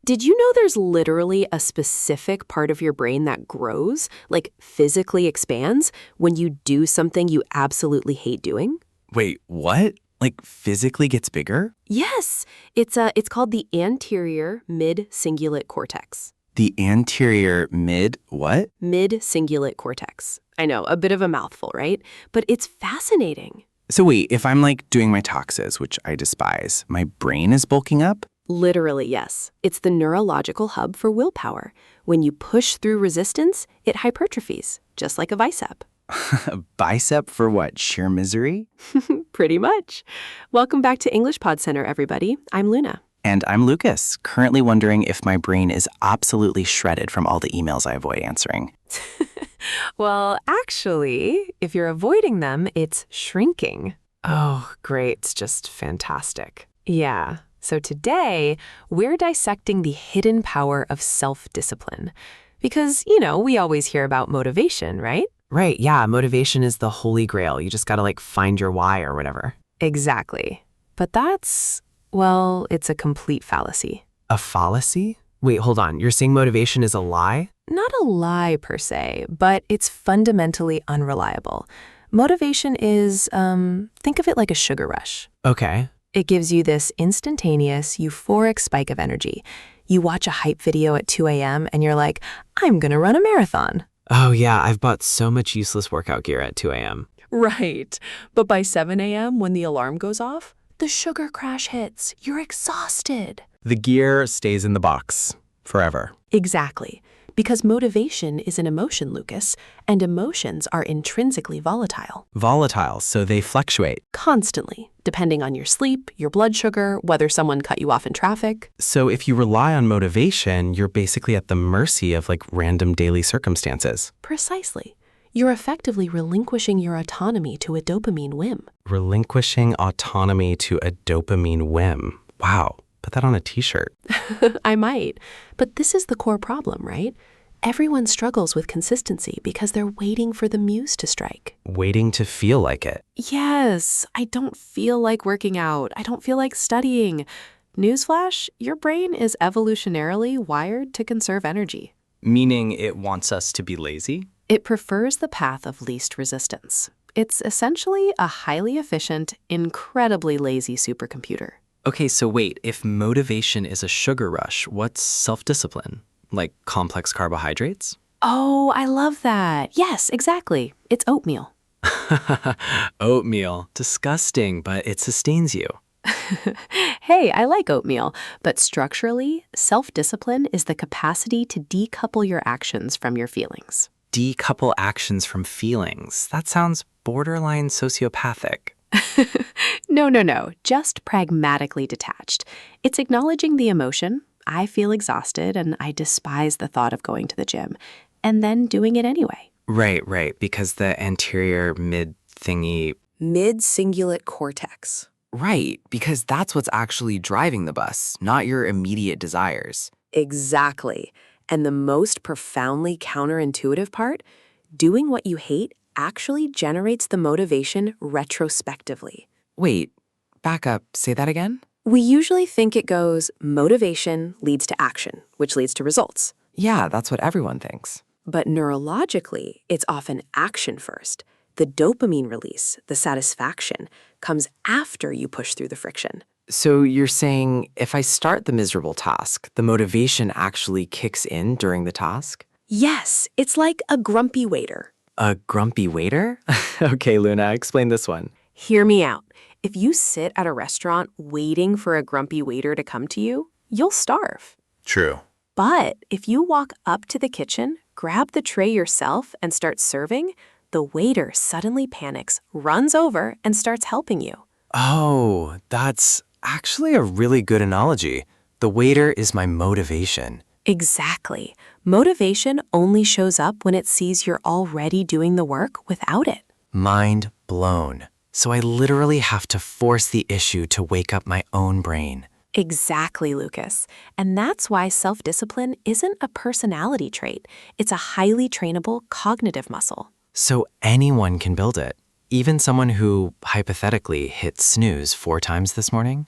Did you know there's literally a specific part of your brain that grows, like physically expands, when you do something you absolutely hate doing? Wait, what? Like physically gets bigger? Yes, it's called the anterior mid-cingulate cortex. The anterior what? Mid-cingulate cortex. I know, a bit of a mouthful, right? But it's fascinating. So wait, if I'm like doing my taxes, which I despise, my brain is bulking up? Literally, yes. It's the neurological hub for willpower. When you push through resistance, it hypertrophies, just like a bicep. A bicep for what, sheer misery? Pretty much. Welcome back to English Pod Center, everybody. I'm Luna. And I'm Lucas, currently wondering if my brain is absolutely shredded from all the emails I avoid answering. Well, actually, if you're avoiding them, it's shrinking. Oh, great. It's just fantastic. Yeah. So today, we're dissecting the hidden power of self-discipline. Because, we always hear about motivation, right? Right, yeah, motivation is the holy grail. You just gotta find your why or whatever. Exactly. But it's a complete fallacy. A fallacy? Wait, hold on. You're saying motivation is a lie? Not a lie per se, but it's fundamentally unreliable. Motivation is, think of it like a sugar rush. Okay. It gives you this instantaneous, euphoric spike of energy. You watch a hype video at 2 a.m. and you're like, I'm gonna run a marathon. Oh yeah, I've bought so much useless workout gear at 2 a.m. Right. But by 7 a.m., when the alarm goes off, the sugar crash hits. You're exhausted. The gear stays in the box forever. Exactly. Because motivation is an emotion, Lucas, and emotions are intrinsically volatile. Volatile, so they fluctuate. Constantly, depending on your sleep, your blood sugar, whether someone cut you off in traffic. So if you rely on motivation, you're basically at the mercy of random daily circumstances. Precisely. You're effectively relinquishing your autonomy to a dopamine whim. Relinquishing autonomy to a dopamine whim. Wow. Put that on a t-shirt. I might. But this is the core problem, right? Everyone struggles with consistency because they're waiting for the muse to strike. Waiting to feel like it. Yes, I don't feel like working out. I don't feel like studying. Newsflash, your brain is evolutionarily wired to conserve energy. Meaning it wants us to be lazy? It prefers the path of least resistance. It's essentially a highly efficient, incredibly lazy supercomputer. Okay, so wait, if motivation is a sugar rush, what's self-discipline? Like complex carbohydrates? Oh, I love that. Yes, exactly. It's oatmeal. Oatmeal. Disgusting, but it sustains you. Hey, I like oatmeal, but structurally, self-discipline is the capacity to decouple your actions from your feelings. Decouple actions from feelings. That sounds borderline sociopathic. No. Just pragmatically detached. It's acknowledging the emotion, I feel exhausted and I despise the thought of going to the gym, and then doing it anyway. Right, because the anterior mid-thingy... Mid-cingulate cortex. Right, because that's what's actually driving the bus, not your immediate desires. Exactly. And the most profoundly counterintuitive part, doing what you hate actually generates the motivation retrospectively. Wait, back up, say that again? We usually think it goes motivation leads to action, which leads to results. Yeah, that's what everyone thinks. But neurologically, it's often action first. The dopamine release, the satisfaction, comes after you push through the friction. So you're saying if I start the miserable task, the motivation actually kicks in during the task? Yes, it's like a grumpy waiter. A grumpy waiter? Okay, Luna, explain this one. Hear me out. If you sit at a restaurant waiting for a grumpy waiter to come to you, you'll starve. True. But if you walk up to the kitchen, grab the tray yourself, and start serving, the waiter suddenly panics, runs over, and starts helping you. Oh, that's actually a really good analogy. The waiter is my motivation. Exactly. Motivation only shows up when it sees you're already doing the work without it. Mind blown. So I literally have to force the issue to wake up my own brain. Exactly, Lucas. And that's why self-discipline isn't a personality trait. It's a highly trainable cognitive muscle. So anyone can build it, even someone who, hypothetically, hit snooze 4 times this morning?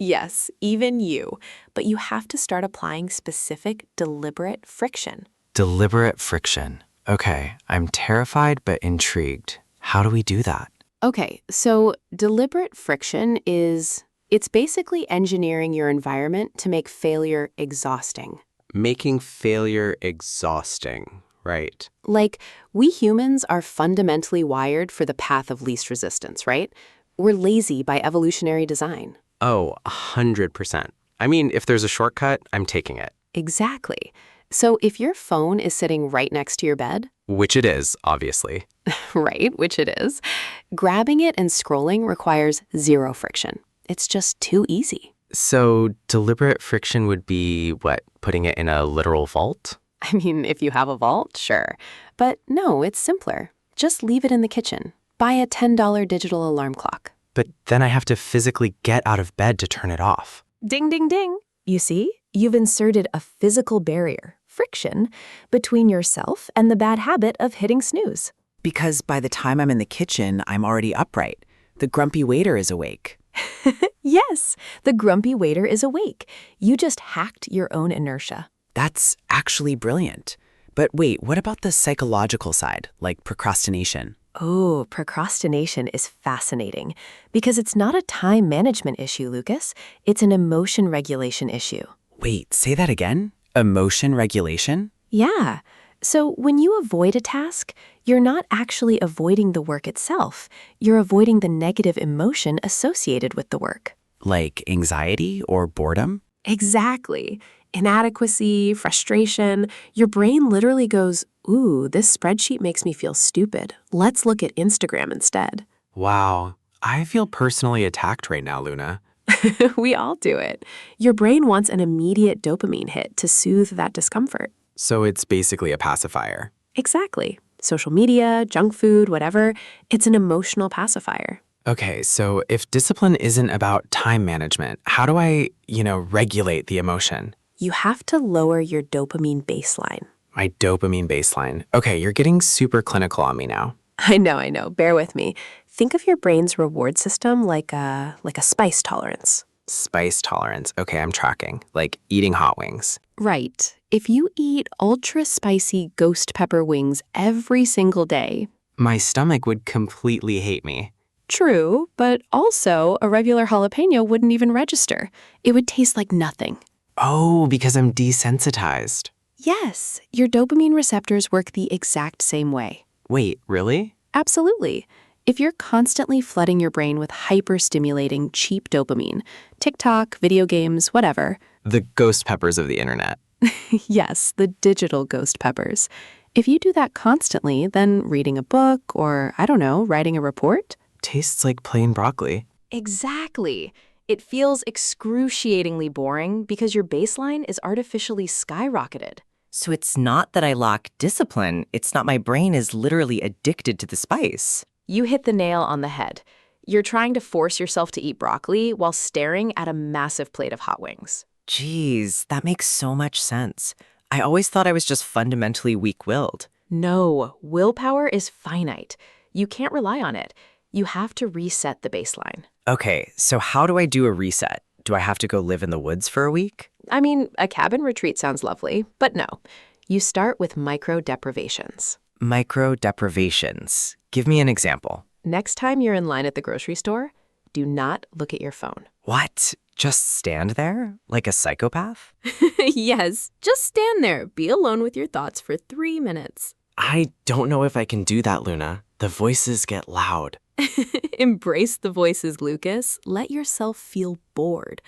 Yes, even you. But you have to start applying specific, deliberate friction. Deliberate friction. Okay, I'm terrified but intrigued. How do we do that? Okay, so deliberate friction it's basically engineering your environment to make failure exhausting. Making failure exhausting, right? Like, we humans are fundamentally wired for the path of least resistance, right? We're lazy by evolutionary design. Oh, 100%. I mean, if there's a shortcut, I'm taking it. Exactly. So if your phone is sitting right next to your bed, Which it is, obviously. right, which it is, grabbing it and scrolling requires zero friction. It's just too easy. So deliberate friction would be, what, putting it in a literal vault? I mean, if you have a vault, sure. But no, it's simpler. Just leave it in the kitchen. Buy a $10 digital alarm clock. But then I have to physically get out of bed to turn it off. Ding, ding, ding. You see, you've inserted a physical barrier, friction, between yourself and the bad habit of hitting snooze. Because by the time I'm in the kitchen, I'm already upright. The grumpy waiter is awake. Yes, the grumpy waiter is awake. You just hacked your own inertia. That's actually brilliant. But wait, what about the psychological side, like procrastination? Oh, procrastination is fascinating because it's not a time management issue, Lucas. It's an emotion regulation issue. Wait, say that again? Emotion regulation? Yeah. So when you avoid a task, you're not actually avoiding the work itself. You're avoiding the negative emotion associated with the work. Like anxiety or boredom? Exactly. Inadequacy, frustration. Your brain literally goes, ooh, this spreadsheet makes me feel stupid. Let's look at Instagram instead. Wow. I feel personally attacked right now, Luna. We all do it. Your brain wants an immediate dopamine hit to soothe that discomfort. So it's basically a pacifier. Exactly. Social media, junk food, whatever, it's an emotional pacifier. Okay, so if discipline isn't about time management, how do I, regulate the emotion? You have to lower your dopamine baseline. My dopamine baseline. Okay, you're getting super clinical on me now. I know. Bear with me. Think of your brain's reward system like a spice tolerance. Spice tolerance. Okay, I'm tracking. Like eating hot wings. Right. If you eat ultra spicy ghost pepper wings every single day. My stomach would completely hate me. True, but also a regular jalapeno wouldn't even register. It would taste like nothing. Oh, because I'm desensitized. Yes, your dopamine receptors work the exact same way. Wait, really? Absolutely. If you're constantly flooding your brain with hyper-stimulating, cheap dopamine, TikTok, video games, whatever. The ghost peppers of the internet. Yes, the digital ghost peppers. If you do that constantly, then reading a book or, writing a report. Tastes like plain broccoli. Exactly. It feels excruciatingly boring because your baseline is artificially skyrocketed. So it's not that I lack discipline, it's not my brain is literally addicted to the spice. You hit the nail on the head. You're trying to force yourself to eat broccoli while staring at a massive plate of hot wings. Geez, that makes so much sense. I always thought I was just fundamentally weak-willed. No, willpower is finite. You can't rely on it. You have to reset the baseline. Okay, so how do I do a reset? Do I have to go live in the woods for a week? I mean, a cabin retreat sounds lovely, but no. You start with micro-deprivations. Micro-deprivations. Give me an example. Next time you're in line at the grocery store, do not look at your phone. What? Just stand there? Like a psychopath? Yes, just stand there. Be alone with your thoughts for 3 minutes. I don't know if I can do that, Luna. The voices get loud. Embrace the voices, Lucas. Let yourself feel bored.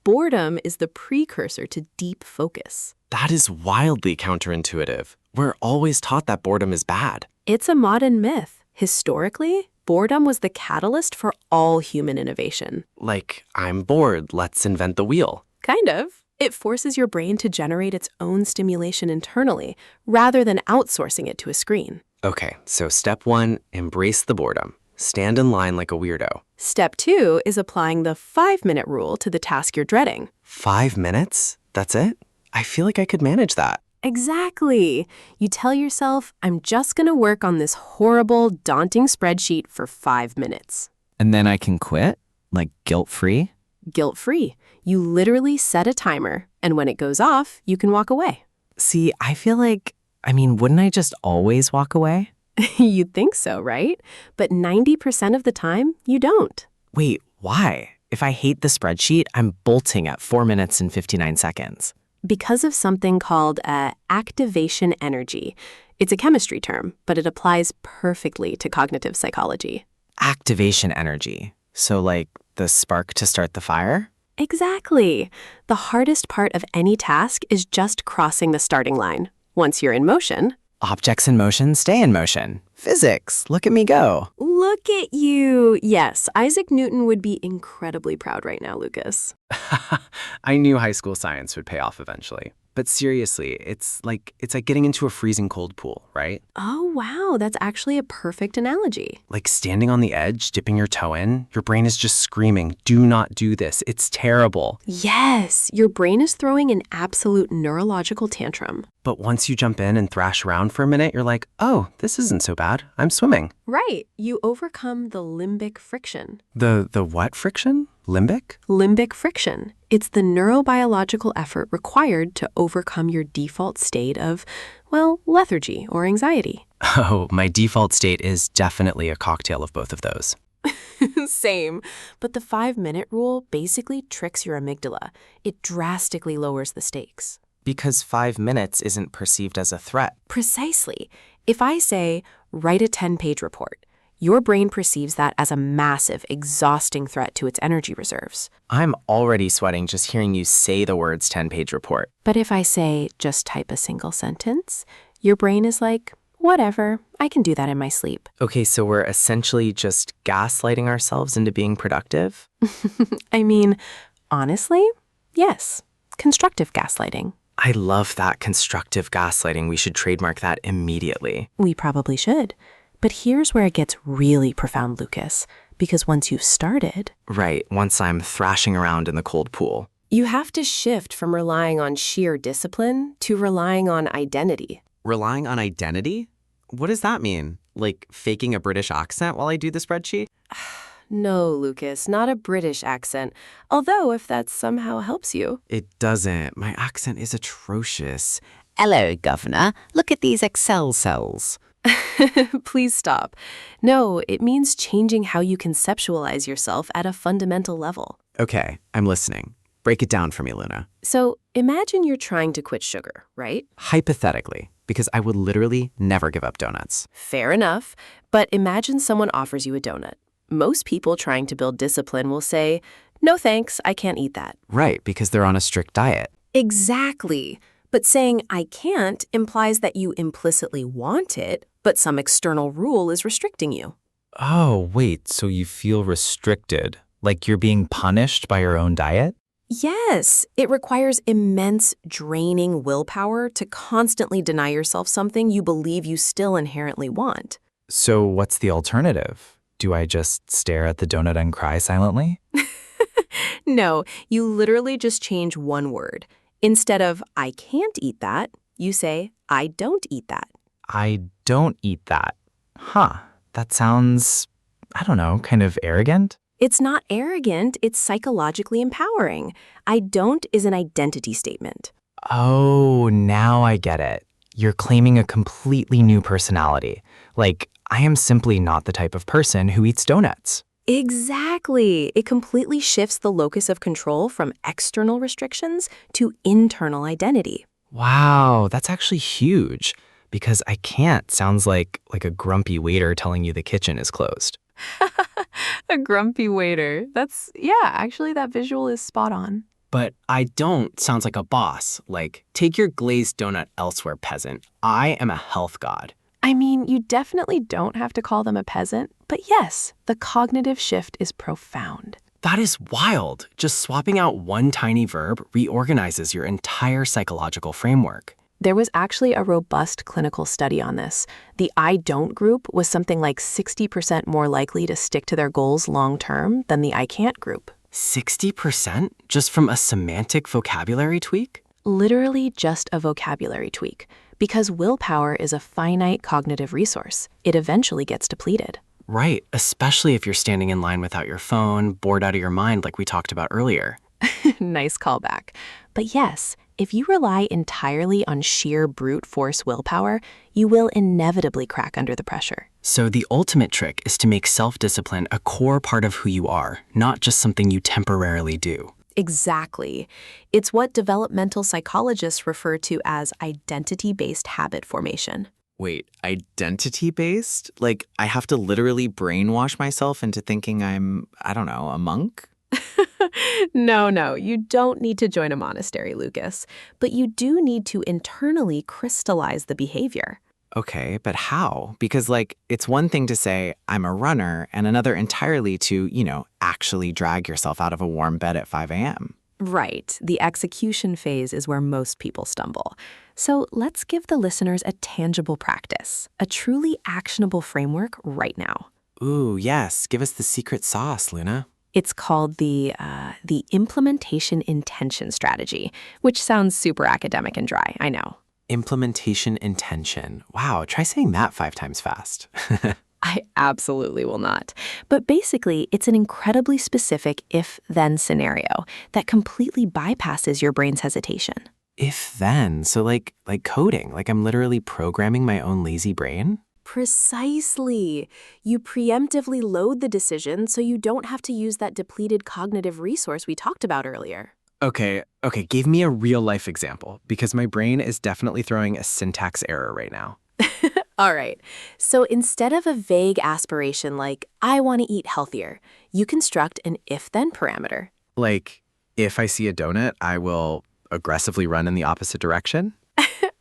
Boredom is the precursor to deep focus. That is wildly counterintuitive. We're always taught that boredom is bad. It's a modern myth. Historically, boredom was the catalyst for all human innovation. Like, I'm bored, let's invent the wheel. Kind of. It forces your brain to generate its own stimulation internally, rather than outsourcing it to a screen. Okay, so step 1, embrace the boredom. Stand in line like a weirdo. Step 2 is applying the 5-minute rule to the task you're dreading. 5 minutes? That's it? I feel like I could manage that. Exactly. You tell yourself, I'm just going to work on this horrible, daunting spreadsheet for 5 minutes. And then I can quit? Like guilt-free? guilt-free. You literally set a timer, and when it goes off, you can walk away. See, I feel like, wouldn't I just always walk away? You'd think so, right? But 90% of the time, you don't. Wait, why? If I hate the spreadsheet, I'm bolting at 4 minutes and 59 seconds. Because of something called activation energy. It's a chemistry term, but it applies perfectly to cognitive psychology. Activation energy. So like the spark to start the fire? Exactly. The hardest part of any task is just crossing the starting line. Once you're in motion, Objects in motion stay in motion. Physics, look at me go. look at you. Yes, Isaac Newton would be incredibly proud right now, Lucas. I knew high school science would pay off eventually. But seriously, it's like getting into a freezing cold pool, right? Oh, wow, that's actually a perfect analogy. Like standing on the edge, dipping your toe in, your brain is just screaming, do not do this. It's terrible. Yes, your brain is throwing an absolute neurological tantrum. But once you jump in and thrash around for a minute, you're like, oh, this isn't so bad. I'm swimming. Right, you overcome the limbic friction. The what friction? Limbic? Limbic friction. It's the neurobiological effort required to overcome your default state of, well, lethargy or anxiety. Oh, my default state is definitely a cocktail of both of those. Same. But the 5-minute rule basically tricks your amygdala. It drastically lowers the stakes. Because 5 minutes isn't perceived as a threat. Precisely. If I say, write a 10-page report, your brain perceives that as a massive, exhausting threat to its energy reserves. I'm already sweating just hearing you say the words 10-page report. But if I say, just type a single sentence, your brain is like, whatever, I can do that in my sleep. Okay, so we're essentially just gaslighting ourselves into being productive? Honestly, yes. Constructive gaslighting. I love that constructive gaslighting. We should trademark that immediately. We probably should. But here's where it gets really profound, Lucas, because once you've started, Right, once I'm thrashing around in the cold pool. you have to shift from relying on sheer discipline to relying on identity. Relying on identity? What does that mean? Like faking a British accent while I do the spreadsheet? No, Lucas, not a British accent. Although, if that somehow helps you. It doesn't. My accent is atrocious. Hello, Governor. Look at these Excel cells. Please stop. No, it means changing how you conceptualize yourself at a fundamental level. Okay, I'm listening. Break it down for me, Luna. So imagine you're trying to quit sugar, right? Hypothetically, because I would literally never give up donuts. Fair enough. But imagine someone offers you a donut. Most people trying to build discipline will say, no thanks, I can't eat that. Right, because they're on a strict diet. Exactly. But saying I can't implies that you implicitly want it, but some external rule is restricting you. Oh, wait, so you feel restricted, like you're being punished by your own diet? Yes, it requires immense, draining willpower to constantly deny yourself something you believe you still inherently want. So what's the alternative? Do I just stare at the donut and cry silently? No, you literally just change one word. Instead of I can't eat that, you say I don't eat that. I don't eat that. Huh, that sounds, I don't know, kind of arrogant? It's not arrogant, it's psychologically empowering. I don't is an identity statement. Oh, now I get it. You're claiming a completely new personality. Like, I am simply not the type of person who eats donuts. Exactly. It completely shifts the locus of control from external restrictions to internal identity. Wow, that's actually huge. Because I can't sounds like a grumpy waiter telling you the kitchen is closed. A grumpy waiter. Actually, that visual is spot on. But I don't sounds like a boss. Like, take your glazed donut elsewhere, peasant. I am a health god. You definitely don't have to call them a peasant, but yes, the cognitive shift is profound. That is wild. Just swapping out one tiny verb reorganizes your entire psychological framework. There was actually a robust clinical study on this. The I don't group was something like 60% more likely to stick to their goals long term than the I can't group. 60% just from a semantic vocabulary tweak? Literally just a vocabulary tweak. Because willpower is a finite cognitive resource. It eventually gets depleted. Right, especially if you're standing in line without your phone, bored out of your mind like we talked about earlier. Nice callback. But yes, if you rely entirely on sheer brute force willpower, you will inevitably crack under the pressure. So the ultimate trick is to make self-discipline a core part of who you are, not just something you temporarily do. Exactly. It's what developmental psychologists refer to as identity-based habit formation. Wait, identity-based? Like, I have to literally brainwash myself into thinking I'm, I don't know, a monk? No, you don't need to join a monastery, Lucas. But you do need to internally crystallize the behavior. Okay, but how? Because, like, it's one thing to say, I'm a runner, and another entirely to, actually drag yourself out of a warm bed at 5 a.m. Right. The execution phase is where most people stumble. So let's give the listeners a tangible practice, a truly actionable framework right now. Ooh, yes. Give us the secret sauce, Luna. It's called the implementation intention strategy, which sounds super academic and dry, I know. Implementation intention. Wow, try saying that 5 times fast. I absolutely will not. But basically, it's an incredibly specific if-then scenario that completely bypasses your brain's hesitation. If-then, so like coding, like I'm literally programming my own lazy brain? Precisely. You preemptively load the decision so you don't have to use that depleted cognitive resource we talked about earlier. Okay, give me a real-life example, because my brain is definitely throwing a syntax error right now. All right. So instead of a vague aspiration like, I want to eat healthier, you construct an if-then parameter. Like, if I see a donut, I will aggressively run in the opposite direction?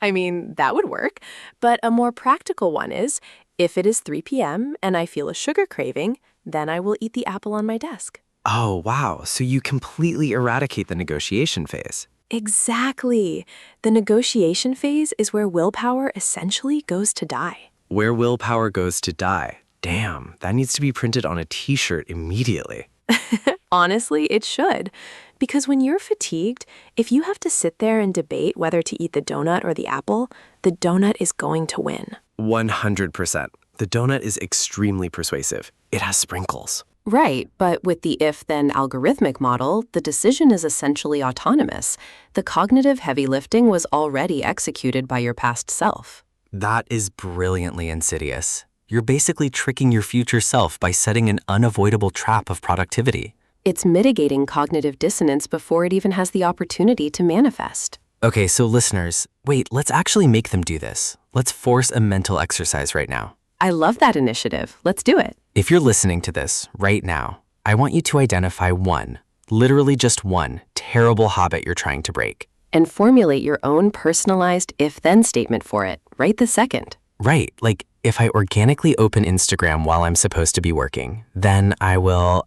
I mean, that would work. But a more practical one is, if it is 3 p.m. and I feel a sugar craving, then I will eat the apple on my desk. Oh, wow. So you completely eradicate the negotiation phase. Exactly. The negotiation phase is where willpower essentially goes to die. Where willpower goes to die. Damn, that needs to be printed on a t-shirt immediately. Honestly, it should. Because when you're fatigued, if you have to sit there and debate whether to eat the donut or the apple, the donut is going to win. 100%. The donut is extremely persuasive. It has sprinkles. Right, but with the if-then algorithmic model, the decision is essentially autonomous. The cognitive heavy lifting was already executed by your past self. That is brilliantly insidious. You're basically tricking your future self by setting an unavoidable trap of productivity. It's mitigating cognitive dissonance before it even has the opportunity to manifest. Okay, so listeners, wait, let's actually make them do this. Let's force a mental exercise right now. I love that initiative. Let's do it. If you're listening to this right now, I want you to identify one, literally just one, terrible habit you're trying to break. And formulate your own personalized if-then statement for it, right this second. Right, like if I organically open Instagram while I'm supposed to be working, then I will,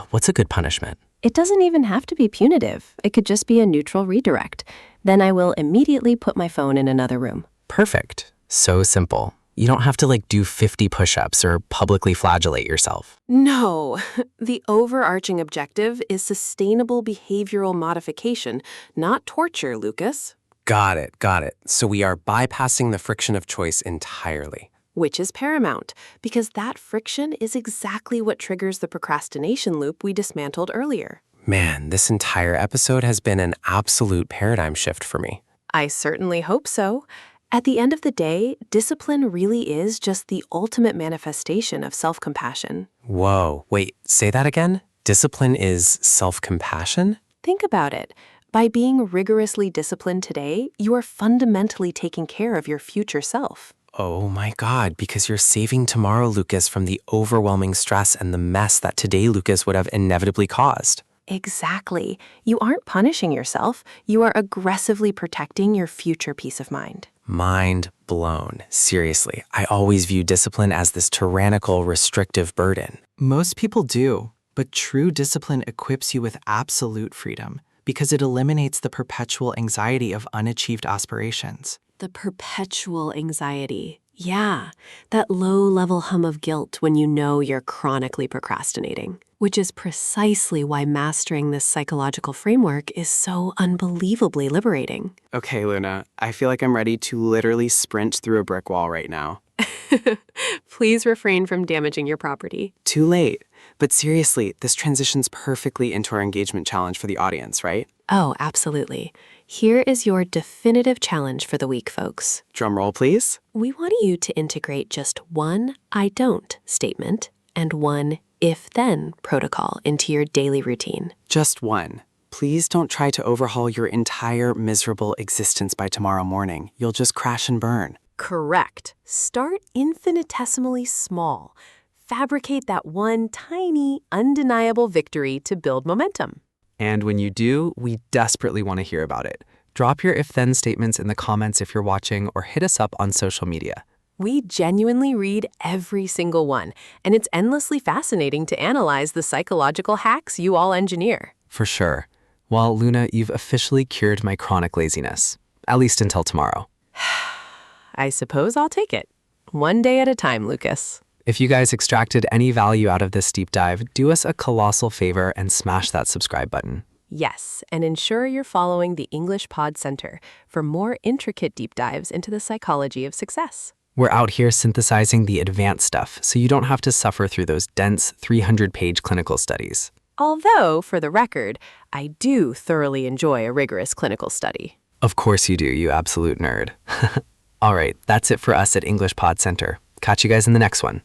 what's a good punishment? It doesn't even have to be punitive. It could just be a neutral redirect. Then I will immediately put my phone in another room. Perfect. So simple. You don't have to do 50 push-ups or publicly flagellate yourself. No, the overarching objective is sustainable behavioral modification, not torture, Lucas. Got it. So we are bypassing the friction of choice entirely. Which is paramount, because that friction is exactly what triggers the procrastination loop we dismantled earlier. Man, this entire episode has been an absolute paradigm shift for me. I certainly hope so. At the end of the day, discipline really is just the ultimate manifestation of self-compassion. Whoa, wait, say that again? Discipline is self-compassion? Think about it. By being rigorously disciplined today, you are fundamentally taking care of your future self. Oh my God, because you're saving tomorrow Lucas from the overwhelming stress and the mess that today Lucas would have inevitably caused. Exactly. You aren't punishing yourself. You are aggressively protecting your future peace of mind. Mind blown. Seriously, I always view discipline as this tyrannical, restrictive burden. Most people do, but true discipline equips you with absolute freedom because it eliminates the perpetual anxiety of unachieved aspirations. The perpetual anxiety. Yeah, that low-level hum of guilt when you know you're chronically procrastinating, which is precisely why mastering this psychological framework is so unbelievably liberating. Okay, Luna, I feel like I'm ready to literally sprint through a brick wall right now. Please refrain from damaging your property. Too late. But seriously, this transitions perfectly into our engagement challenge for the audience, right? Oh, absolutely. Here is your definitive challenge for the week, folks. Drum roll, please. We want you to integrate just one I don't statement and one if-then protocol into your daily routine. Just one. Please don't try to overhaul your entire miserable existence by tomorrow morning. You'll just crash and burn. Correct. Start infinitesimally small. Fabricate that one tiny, undeniable victory to build momentum. And when you do, we desperately want to hear about it. Drop your if-then statements in the comments if you're watching, or hit us up on social media. We genuinely read every single one, and it's endlessly fascinating to analyze the psychological hacks you all engineer. For sure. Well, Luna, you've officially cured my chronic laziness. At least until tomorrow. I suppose I'll take it. One day at a time, Lucas. If you guys extracted any value out of this deep dive, do us a colossal favor and smash that subscribe button. Yes, and ensure you're following the English Pod Center for more intricate deep dives into the psychology of success. We're out here synthesizing the advanced stuff, so you don't have to suffer through those dense 300-page clinical studies. Although, for the record, I do thoroughly enjoy a rigorous clinical study. Of course you do, you absolute nerd. All right, that's it for us at English Pod Center. Catch you guys in the next one.